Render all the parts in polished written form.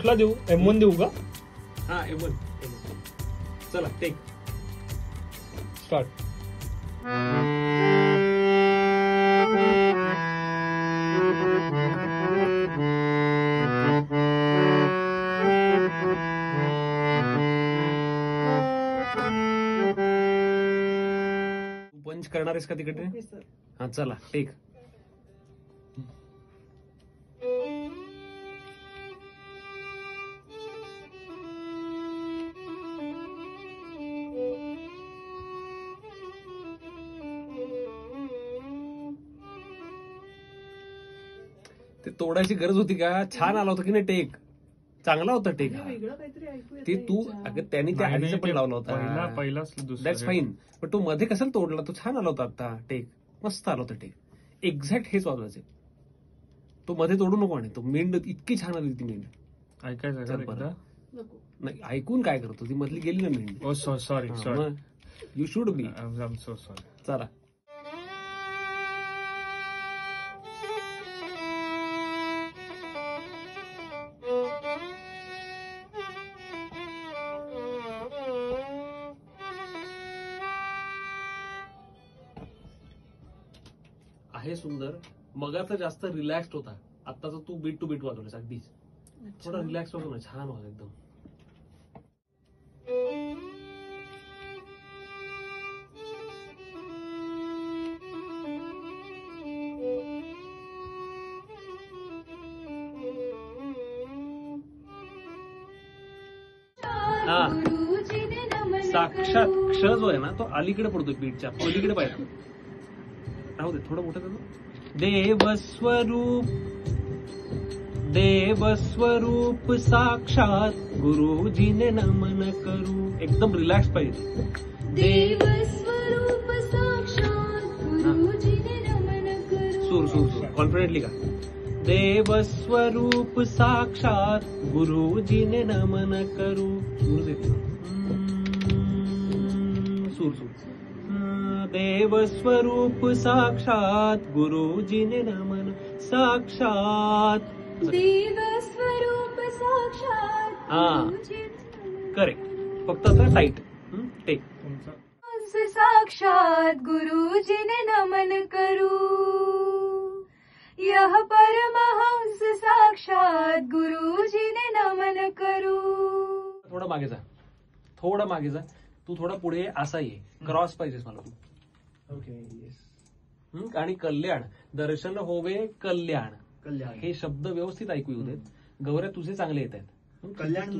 कुठला देऊ? M1 देऊ का? हा M1. चला टेक स्टार्ट. पंच करणार आहेस का तिकडे? हा चला टेक. ते तोडायची गरज होती का? छान आला होता की नाही टेक? चांगला होता टेक. ते तू अगं त्यांनी त्या आधीचा पण लावला होता. पहिलाच दॅट्स फाईन. पण तो मध्ये कसा तोडला? तो छान आला होता आता टेक. मस्त आला होता टेक. एक्झॅक्ट हेच वाजवायचे. तो मध्ये तोडू नको. आणि तो मेंढ इतकी छान आली ती मेंढ. ऐकायचं नाही ऐकून काय करतो? ती मधली गेली ना मेंढ. Oh sorry you should be. I am so sorry. चला आहे सुंदर. मगाचा जास्त रिलॅक्स्ड होता. आत्ताचा तू बीट टू बीट वाजवलास अगदीच. थोडा रिलॅक्स वाजव ना. छान वाजव एकदम. हा साक्षात क्ष जो आहे ना तो अलीकडे पडतो बीटच्या. पलीकडे पाहिजे. राहू दे थोडं मोठं करू. देवस्वरूप साक्षात गुरुजीने नमन करू. एकदम रिलॅक्स पाहिजे. देवस्वरूप साक्षात गुरुजीने नमन करू. सूर कॉन्फिडेंटली का? देवस्वरूप साक्षात गुरुजीने नमन करू. सूर देते. सूर देवस्वरूप साक्षात गुरुजीने नमन. साक्षात देवस्वरूप साक्षात हा करेक्ट. फक्त आता टाईट टेक. साक्षात गुरुजीने नमन करू. यह परमहंस साक्षात गुरुजीने नमन करू. थोडा मागे जा. थोडा मागे जा. तू थोडा पुढे असा ये. क्रॉस पाहिजेस मला तू. ओके. आणि कल्याण. दर्शन होवे कल्याण. हे शब्द व्यवस्थित ऐकू येऊ देत. गौऱ्या तुझे चांगले येत आहेत. कल्याण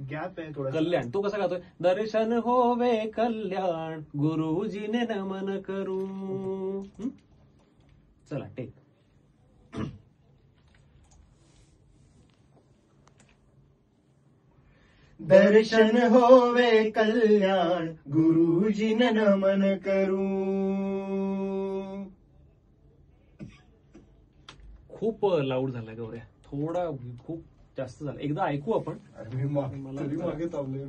गॅप आहे थोडा. कल्याण तो कसा गातोय? दर्शन होवे कल्याण गुरुजीने नमन करू. चला टेक. दर्शन होवे कल्याण गुरुजीने नमन करू. खूप लाऊड झालाय गौऱ्या. थोडा खूप जास्त झाला. एकदा ऐकू आपण. मागे थांबले.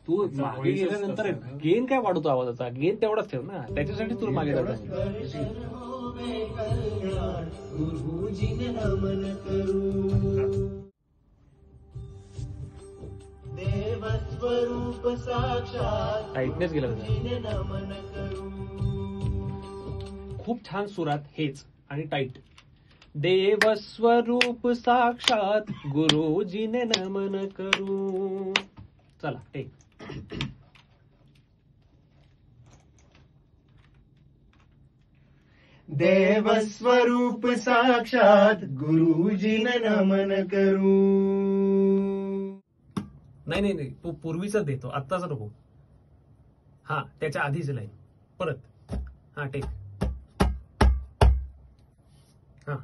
तू मागे गेल्यानंतर गेन काय वाढवतो आवाजाचा? गेन तेवढाच ठेव ना. त्याच्यासाठी तुला मागे जायचं. गुरुजीने नमन करू. देवस्वरूप साक्षात टाईटनेस गेला गुरुजीने नमन करू. खूप छान सुरात हेच आणि टाईट. देवस्वरूप साक्षात गुरुजीने नमन करू. चला टेक. देवस्वरूप साक्षात गुरुजीने नमन करू. नाही तू पूर्वीचा देतो. आत्ताचा नको. हा त्याच्या आधीच लाईन परत. हा टेक. हा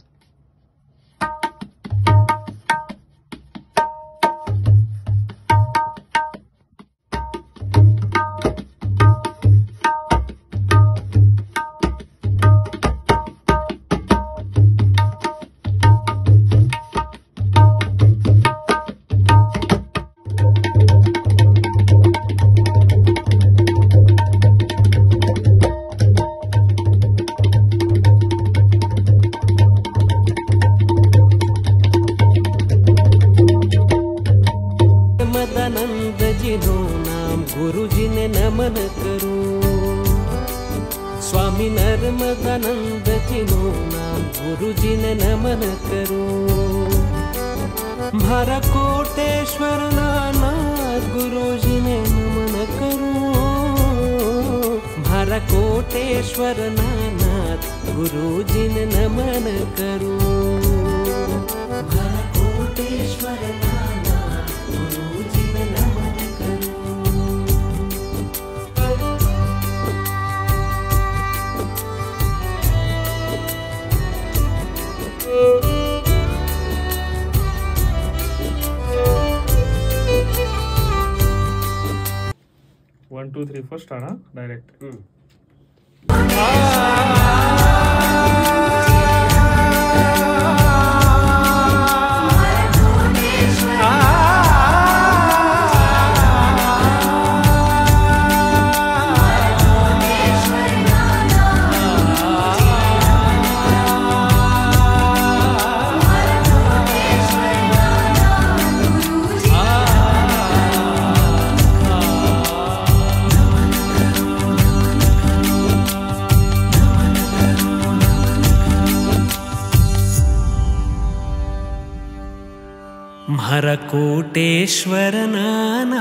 गुरुजीने नमन करू. स्वामी नर्मदानंद जीनो नाम गुरुजीने नमन करू. म्हारा कोटेश्वर नाथ गुरुजीने नमन करू. म्हारा कोटेश्वर नाथ गुरुजीने नमन करू. म्हारा कोटेश्वर नाथ गुरुजीने नमन करू. 1 2 3 4 स्टार्ट हा डायरेक्ट. म्हारा कोटेश्वर नाथ